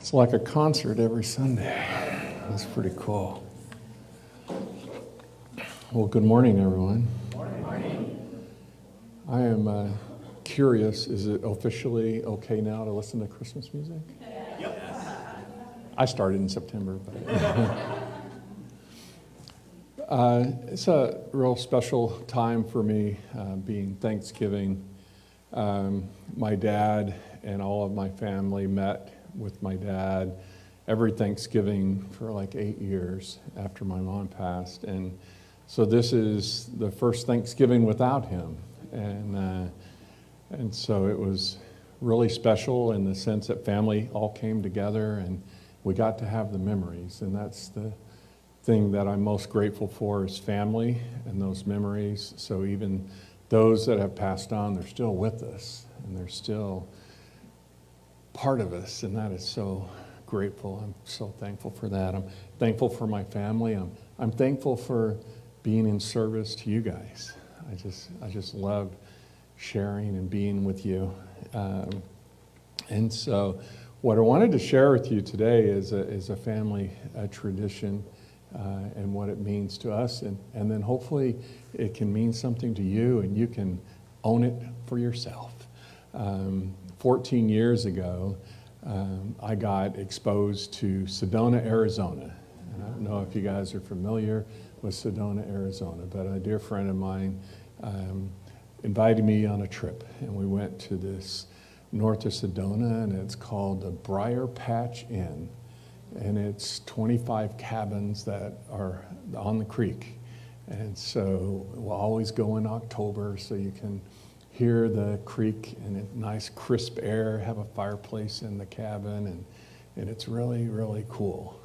It's like a concert every Sunday. That's pretty cool. Well, good morning, everyone. Morning. I am curious, is it officially okay now to listen to Christmas music? Yep. I started in September, but it's a real special time for me, being Thanksgiving. My dad and all of my family met with my dad every Thanksgiving for like 8 years after my mom passed. And so this is the first Thanksgiving without him. And so it was really special in the sense that family all came together and we got to have the memories. And that's the thing that I'm most grateful for is family and those memories. So even those that have passed on, they're still with us and they're still part of us, and that is so grateful. I'm so thankful for that. I'm thankful for my family. I'm thankful for being in service to you guys. I just love sharing and being with you. And so what I wanted to share with you today is a family tradition and what it means to us. And then hopefully it can mean something to you and you can own it for yourself. 14 years ago, I got exposed to Sedona, Arizona. And I don't know if you guys are familiar with Sedona, Arizona, but a dear friend of mine invited me on a trip, and we went to this north of Sedona, and it's called the Briar Patch Inn, and it's 25 cabins that are on the creek. And so we'll always go in October so you can hear the creek and a nice crisp air, have a fireplace in the cabin, and it's really, really cool.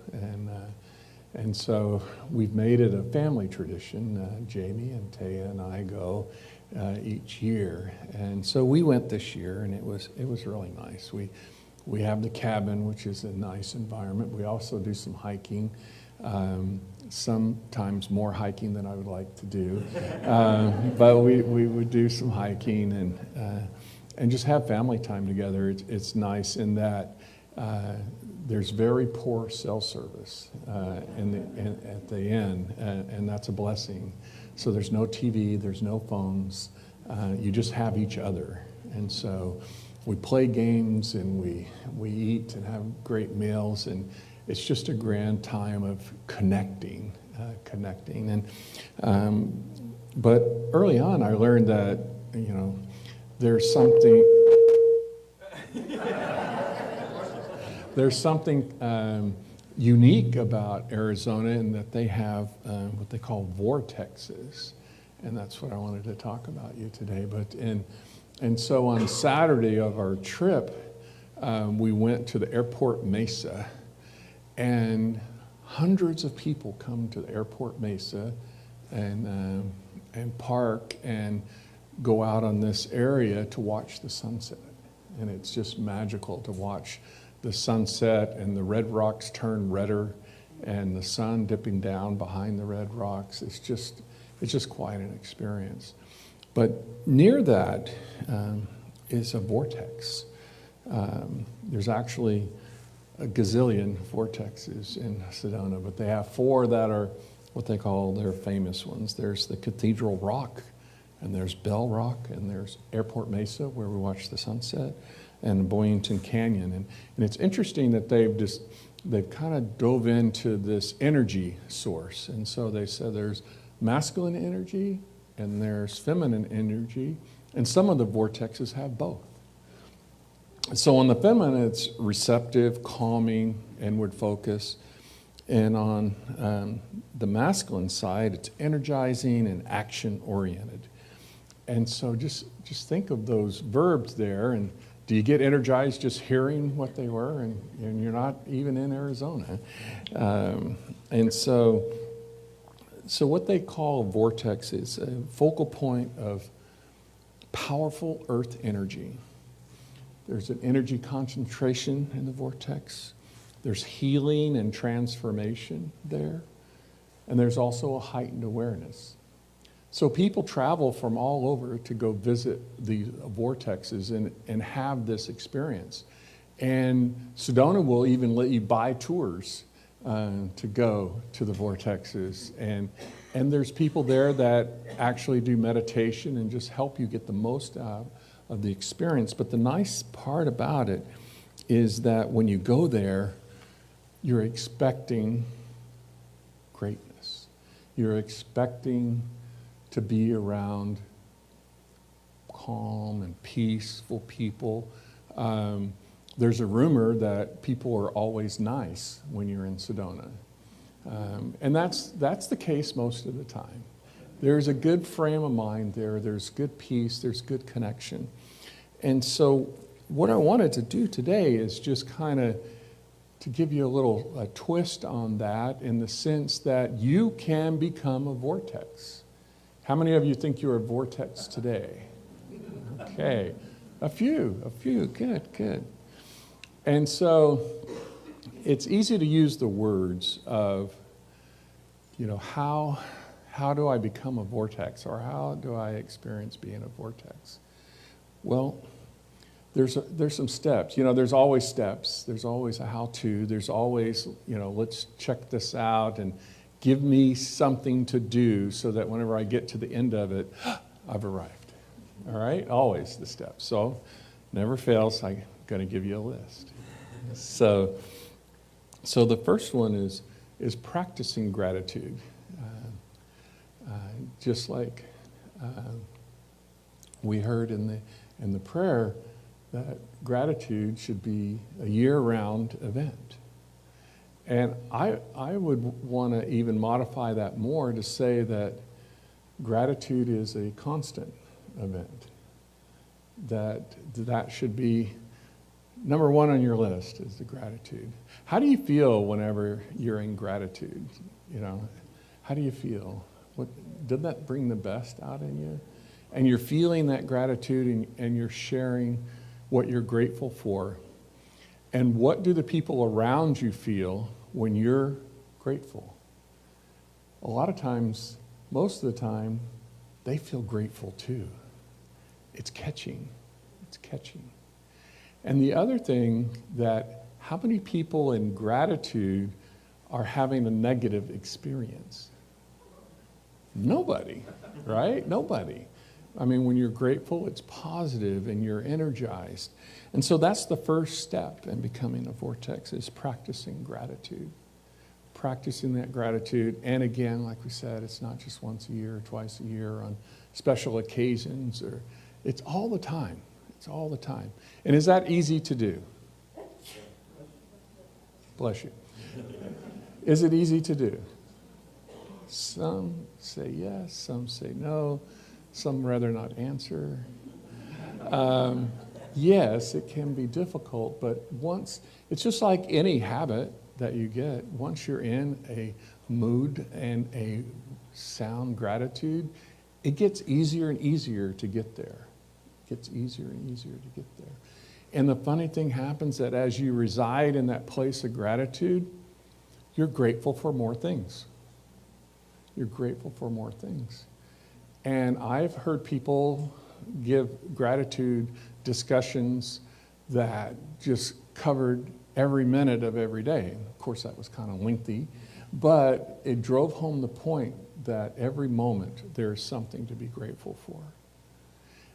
And so we've made it a family tradition. Jamie and Taya and I go each year. And so we went this year, and it was really nice. We have the cabin, which is a nice environment. We also do some hiking. Sometimes more hiking than I would like to do, but we would do some hiking and just have family time together. It's nice in that there's very poor cell service at the inn, and that's a blessing. So there's no TV, there's no phones. You just have each other, and so we play games and we eat and have great meals, and it's just a grand time of connecting. But early on, I learned that, there's something unique about Arizona in that they have what they call vortexes, and that's what I wanted to talk about you today. And so on Saturday of our trip, we went to the airport Mesa. And hundreds of people come to the airport Mesa and park and go out on this area to watch the sunset. And it's just magical to watch the sunset and the red rocks turn redder and the sun dipping down behind the red rocks. It's just quite an experience. But near that is a vortex. There's actually a gazillion vortexes in Sedona, but they have 4 that are what they call their famous ones. There's the Cathedral Rock, and there's Bell Rock, and there's Airport Mesa, where we watch the sunset, and Boynton Canyon. And it's interesting that they've kind of dove into this energy source. And so they said there's masculine energy and there's feminine energy, and some of the vortexes have both. So on the feminine, it's receptive, calming, inward focus. And on the masculine side, it's energizing and action-oriented. And so just think of those verbs there. And do you get energized just hearing what they were? And you're not even in Arizona. And so what they call a vortex is a focal point of powerful earth energy. There's an energy concentration in the vortex. There's healing and transformation there. And there's also a heightened awareness. So people travel from all over to go visit the vortexes and have this experience. And Sedona will even let you buy tours to go to the vortexes. And there's people there that actually do meditation and just help you get the most out of the experience. But the nice part about it is that when you go there, you're expecting greatness. You're expecting to be around calm and peaceful people. There's a rumor that people are always nice when you're in Sedona. And that's the case most of the time. There's a good frame of mind there. There's good peace. There's good connection. And so what I wanted to do today is just kind of to give you a twist on that, in the sense that you can become a vortex. How many of you think you're a vortex today? Okay, a few, good. And so it's easy to use the words of, how do I become a vortex, or how do I experience being a vortex? Well, there's some steps. There's always steps. There's always a how-to. There's always, let's check this out and give me something to do so that whenever I get to the end of it, I've arrived. All right? Always the steps. So never fails. I'm going to give you a list. So the first one is practicing gratitude. Just like we heard in the prayer, that gratitude should be a year-round event. And I would want to even modify that more to say that gratitude is a constant event. That should be number one on your list, is the gratitude. How do you feel whenever you're in gratitude? How do you feel? Did that bring the best out in you? And you're feeling that gratitude, and you're sharing what you're grateful for. And what do the people around you feel when you're grateful? A lot of times, most of the time, they feel grateful too. It's catching. And the other thing, that how many people in gratitude are having a negative experience? Nobody, right? Nobody. I mean, when you're grateful, it's positive and you're energized. And so that's the first step in becoming a vortex, is practicing gratitude. Practicing that gratitude. And again, like we said, it's not just once a year or twice a year on special occasions, it's all the time. It's all the time. And is that easy to do? Bless you. Is it easy to do? Some say yes, some say no. Some rather not answer. Yes, it can be difficult, but it's just like any habit that you get. Once you're in a mood and a sound gratitude, it gets easier and easier to get there. And the funny thing happens, that as you reside in that place of gratitude, you're grateful for more things. And I've heard people give gratitude discussions that just covered every minute of every day. Of course, that was kind of lengthy, but it drove home the point that every moment there's something to be grateful for.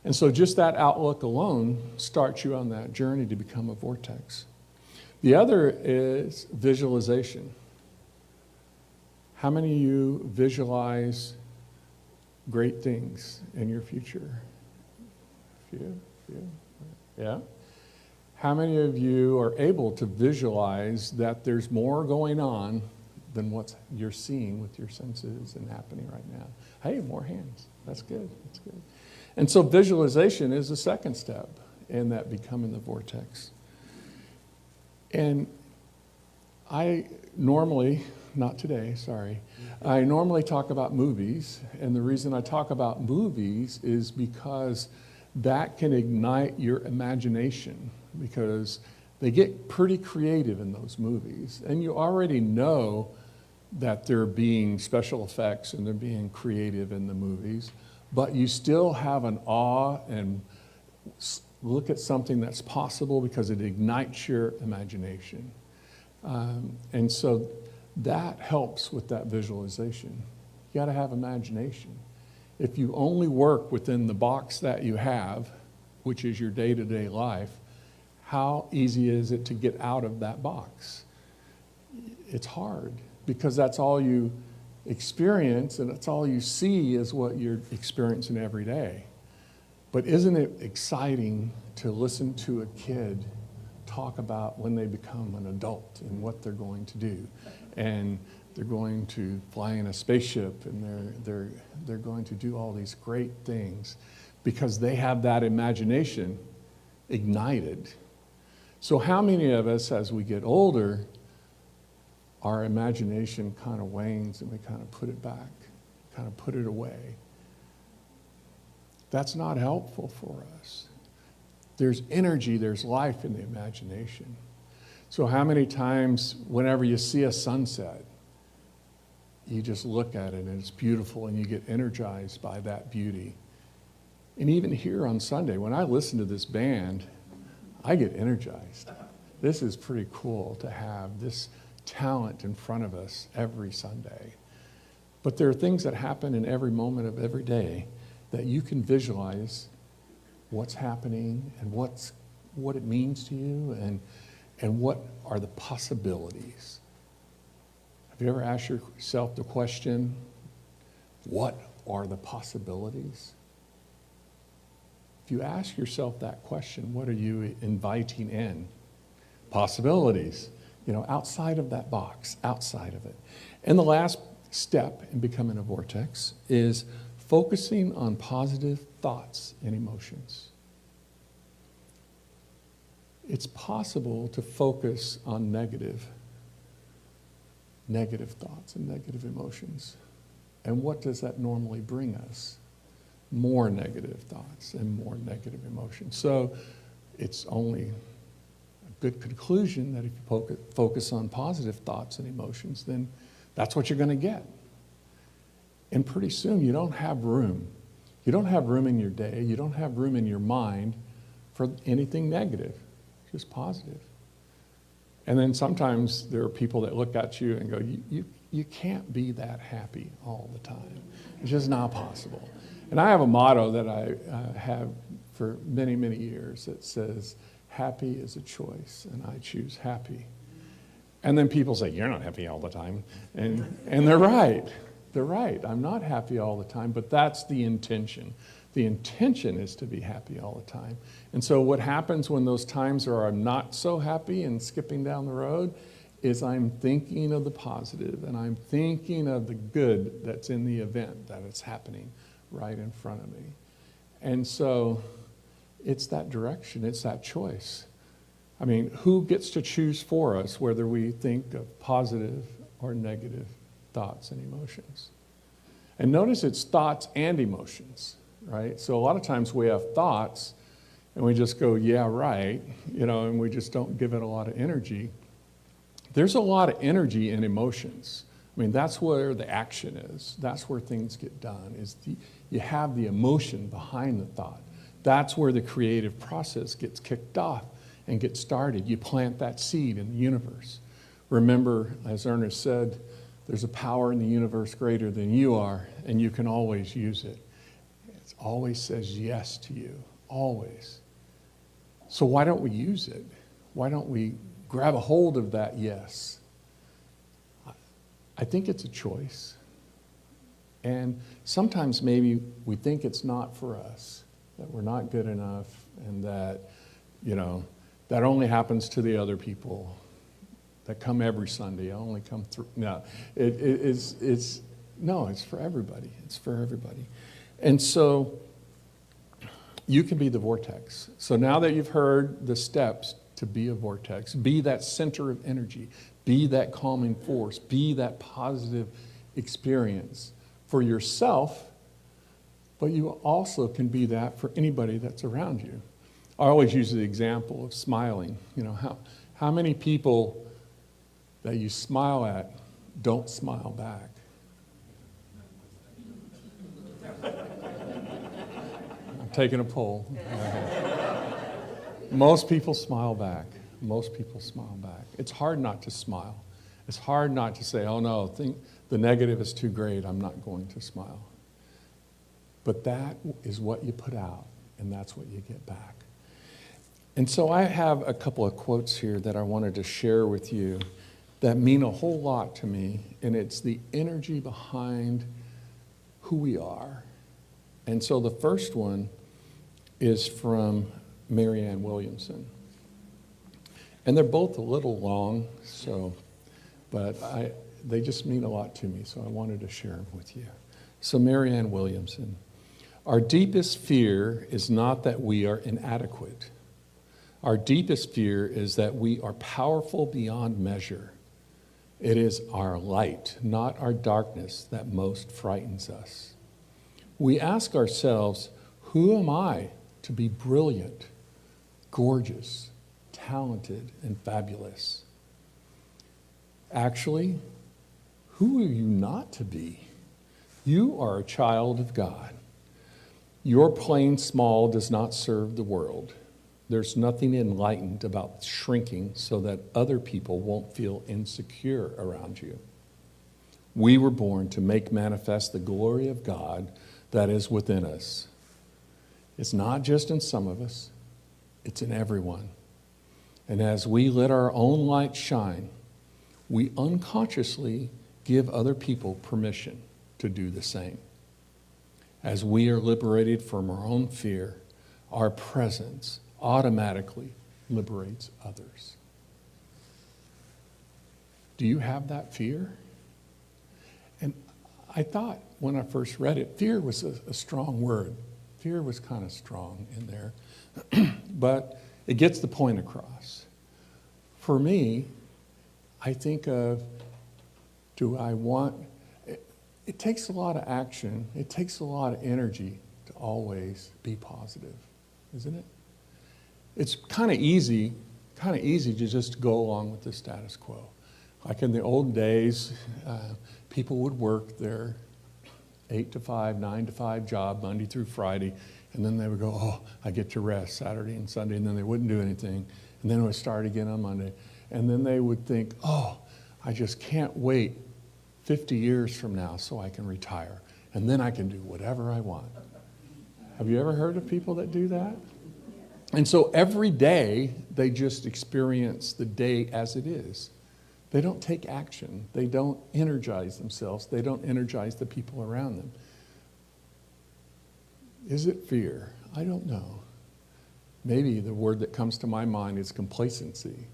And so just that outlook alone starts you on that journey to become a vortex. The other is visualization. How many of you visualize great things in your future? Few. Yeah. How many of you are able to visualize that there's more going on than what you're seeing with your senses and happening right now? Hey, more hands. That's good. And so visualization is the second step in that becoming the vortex. And I normally, not today, sorry, I normally talk about movies. And the reason I talk about movies is because that can ignite your imagination, because they get pretty creative in those movies. And you already know that they're being special effects and they're being creative in the movies, but you still have an awe and Look at something that's possible because it ignites your imagination. And so that helps with that visualization. You got to have imagination. If you only work within the box that you have, which is your day-to-day life, how easy is it to get out of that box? It's hard because that's all you experience and that's all you see is what you're experiencing every day. But isn't it exciting to listen to a kid talk about when they become an adult and what they're going to do? And they're going to fly in a spaceship and they're going to do all these great things because they have that imagination ignited. So how many of us, as we get older, our imagination kind of wanes and we kind of put it back, kind of put it away? That's not helpful for us. There's energy, there's life in the imagination. So how many times whenever you see a sunset, you just look at it and it's beautiful and you get energized by that beauty. And even here on Sunday, when I listen to this band, I get energized. This is pretty cool to have this talent in front of us every Sunday. But there are things that happen in every moment of every day that you can visualize what's happening and what it means to you and what are the possibilities. Have you ever asked yourself the question, what are the possibilities? If you ask yourself that question, what are you inviting in? Possibilities, outside of that box, outside of it. And the last step in becoming a vortex is focusing on positive thoughts and emotions. It's possible to focus on negative thoughts and negative emotions. And what does that normally bring us? More negative thoughts and more negative emotions. So it's only a good conclusion that if you focus on positive thoughts and emotions, then that's what you're going to get. And pretty soon you don't have room. You don't have room in your day. You don't have room in your mind for anything negative, just positive. And then sometimes there are people that look at you and go, you can't be that happy all the time. It's just not possible. And I have a motto that I have for many, many years that says, happy is a choice, and I choose happy. And then people say, you're not happy all the time. And they're right. They're right. I'm not happy all the time, but that's the intention. The intention is to be happy all the time. And so what happens when those times are I'm not so happy and skipping down the road is I'm thinking of the positive and I'm thinking of the good that's in the event that it's happening right in front of me. And so it's that direction, it's that choice. I mean, who gets to choose for us whether we think of positive or negative thoughts and emotions? And notice it's thoughts and emotions, right? So a lot of times we have thoughts and we just go, yeah, right, and we just don't give it a lot of energy. There's a lot of energy in emotions. I mean, that's where the action is. That's where things get done, you have the emotion behind the thought. That's where the creative process gets kicked off and gets started. You plant that seed in the universe. Remember, as Ernest said, there's a power in the universe greater than you are, and you can always use it. It always says yes to you, always. So why don't we use it? Why don't we grab a hold of that yes? I think it's a choice. And sometimes maybe we think it's not for us, that we're not good enough, and that, that only happens to the other people that come every Sunday. I only come through. No, it's for everybody. It's for everybody. And so you can be the vortex. So now that you've heard the steps to be a vortex, be that center of energy, be that calming force, be that positive experience for yourself, but you also can be that for anybody that's around you. I always use the example of smiling. How many people that you smile at don't smile back? I'm taking a poll. Most people smile back. Most people smile back. It's hard not to smile. It's hard not to say, oh no, the negative is too great, I'm not going to smile. But that is what you put out, and that's what you get back. And so I have a couple of quotes here that I wanted to share with you that mean a whole lot to me, and it's the energy behind who we are. And so the first one is from Marianne Williamson. And they're both a little long, but they just mean a lot to me, so I wanted to share them with you. So Marianne Williamson, our deepest fear is not that we are inadequate. Our deepest fear is that we are powerful beyond measure. It is our light, not our darkness, that most frightens us. We ask ourselves, who am I to be brilliant, gorgeous, talented, and fabulous? Actually, who are you not to be? You are a child of God. Your playing small does not serve the world. There's nothing enlightened about shrinking so that other people won't feel insecure around you. We were born to make manifest the glory of God that is within us. It's not just in some of us, it's in everyone. And as we let our own light shine, we unconsciously give other people permission to do the same. As we are liberated from our own fear, our presence automatically liberates others. Do you have that fear? And I thought when I first read it, fear was a strong word. Fear was kind of strong in there. But it gets the point across. For me, I think of, it takes a lot of action, it takes a lot of energy to always be positive, isn't it? It's kind of easy to just go along with the status quo. Like in the old days, people would work their 8 to 5, 9 to 5 job Monday through Friday, and then they would go, oh, I get to rest Saturday and Sunday, and then they wouldn't do anything, and then it would start again on Monday, and then they would think, oh, I just can't wait 50 years from now so I can retire, and then I can do whatever I want. Have you ever heard of people that do that? And so every day, they just experience the day as it is. They don't take action. They don't energize themselves. They don't energize the people around them. Is it fear? I don't know. Maybe the word that comes to my mind is complacency.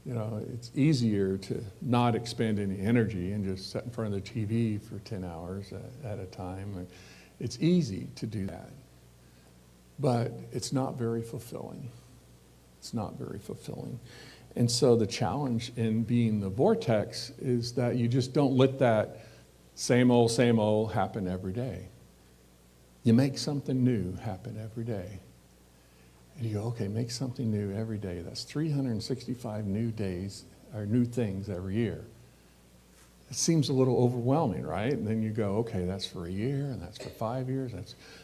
You know, it's easier to not expend any energy and just sit in front of the TV for 10 hours at a time. It's easy to do that. But it's not very fulfilling. It's not very fulfilling. And so the challenge in being the Vortex is that you just don't let that same old happen every day. You make something new happen every day. And you go, okay, make something new every day. That's 365 new days or new things every year. It seems a little overwhelming, right? And then you go, okay, that's for a year, and that's for 5 years.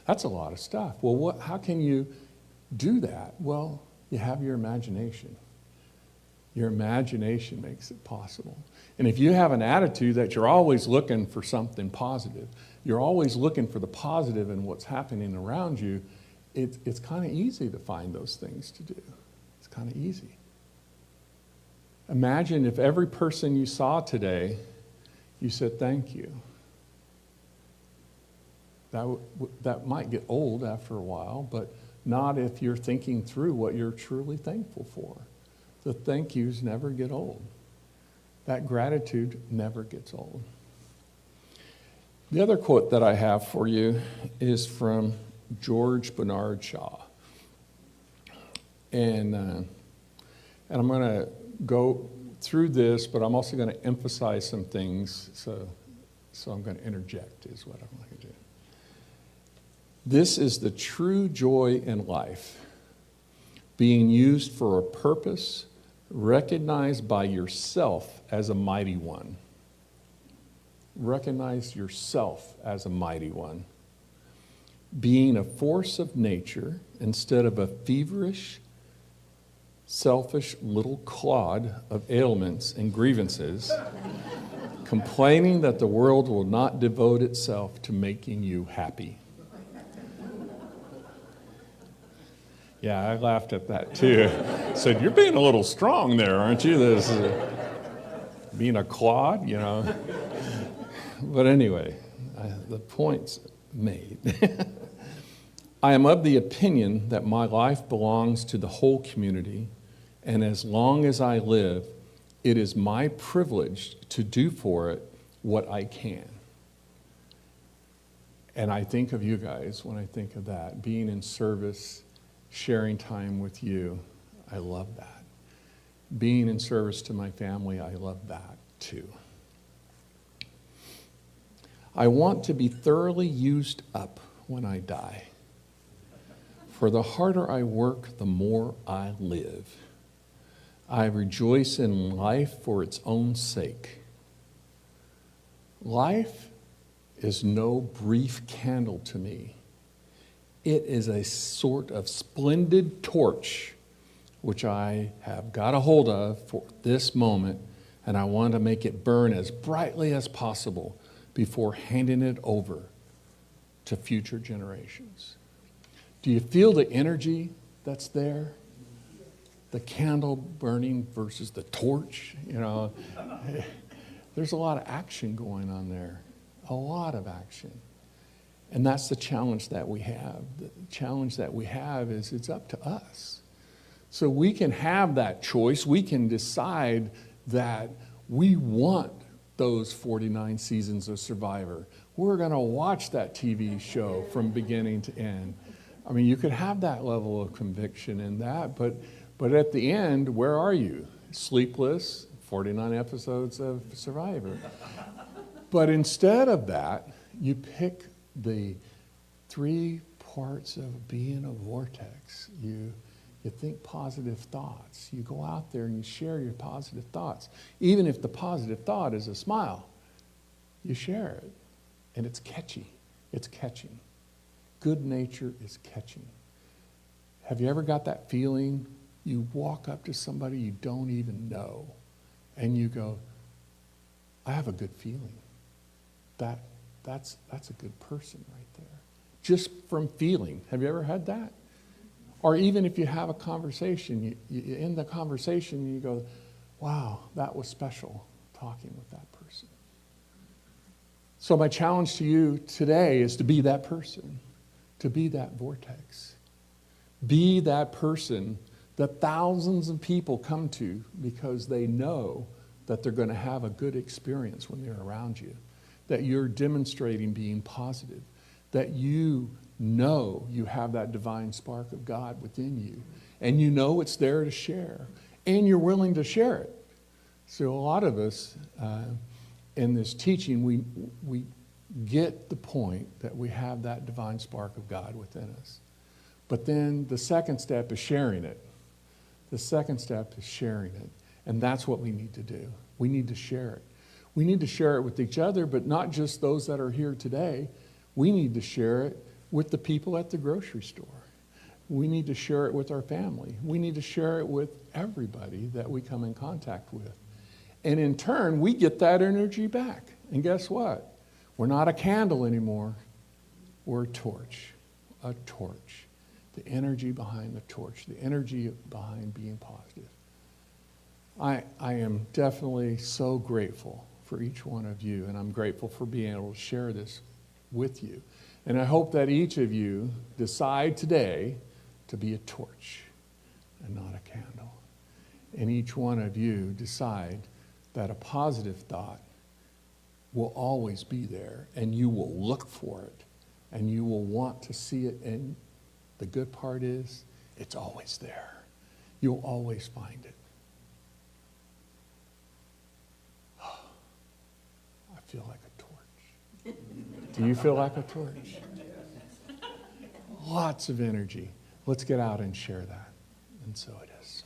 That's a lot of stuff. Well, how can you do that? Well, you have your imagination. Your imagination makes it possible. And if you have an attitude that you're always looking for something positive, you're always looking for the positive in what's happening around you, it's kind of easy to find those things to do. It's kind of easy. Imagine if every person you saw today, you said thank you. That might get old after a while, but not if you're thinking through what you're truly thankful for. The thank yous never get old. That gratitude never gets old. The other quote that I have for you is from George Bernard Shaw. And I'm going to go through this, but I'm also going to emphasize some things, so I'm going to interject is what I'm going to do. This is the true joy in life, being used for a purpose, recognized by yourself as a mighty one. Recognize yourself as a mighty one. Being a force of nature instead of a feverish, selfish little clod of ailments and grievances, complaining that the world will not devote itself to making you happy. Yeah, I laughed at that too. Said, you're being a little strong there, aren't you? This being a clod, you know. But anyway, the point's made. I am of the opinion that my life belongs to the whole community, and as long as I live, it is my privilege to do for it what I can. And I think of you guys when I think of that, being in service, sharing time with you. I love that. Being in service to my family, I love that too. I want to be thoroughly used up when I die. For the harder I work, the more I live. I rejoice in life for its own sake. Life is no brief candle to me. It is a sort of splendid torch which I have got a hold of for this moment, and I want to make it burn as brightly as possible before handing it over to future generations. Do you feel the energy that's there? The candle burning versus the torch, you know. There's a lot of action going on there, a lot of action. And that's the challenge that we have. The challenge that we have is it's up to us. So we can have that choice. We can decide that we want those 49 seasons of Survivor. We're going to watch that TV show from beginning to end. I mean, you could have that level of conviction in that, but at the end, where are you? Sleepless, 49 episodes of Survivor. But instead of that, you pick the 3 parts of being a vortex. You think positive thoughts. You go out there and you share your positive thoughts. Even if the positive thought is a smile, you share it. And it's catchy. It's catching. Good nature is catching. Have you ever got that feeling? You walk up to somebody you don't even know, and you go, I have a good feeling. That's a good person right there. Just from feeling. Have you ever had that? Or even if you have a conversation, you end the conversation and you go, wow, that was special, talking with that person. So my challenge to you today is to be that person, to be that vortex. Be that person that thousands of people come to because they know that they're going to have a good experience when they're around you, that you're demonstrating being positive, that you know you have that divine spark of God within you, and you know it's there to share, and you're willing to share it. So a lot of us in this teaching, we get the point that we have that divine spark of God within us. But then the second step is sharing it. The second step is sharing it. And that's what we need to do. We need to share it. We need to share it with each other, but not just those that are here today. We need to share it with the people at the grocery store. We need to share it with our family. We need to share it with everybody that we come in contact with. And in turn, we get that energy back. And guess what? We're not a candle anymore. We're a torch. A torch. The energy behind the torch. The energy behind being positive. I am definitely so grateful for each one of you, and I'm grateful for being able to share this with you. And I hope that each of you decide today to be a torch and not a candle. And each one of you decide that a positive thought will always be there, and you will look for it, and you will want to see it. And the good part is, it's always there. You'll always find it. I feel like a torch. Do you feel like a torch? Lots of energy. Let's get out and share that. And so it is.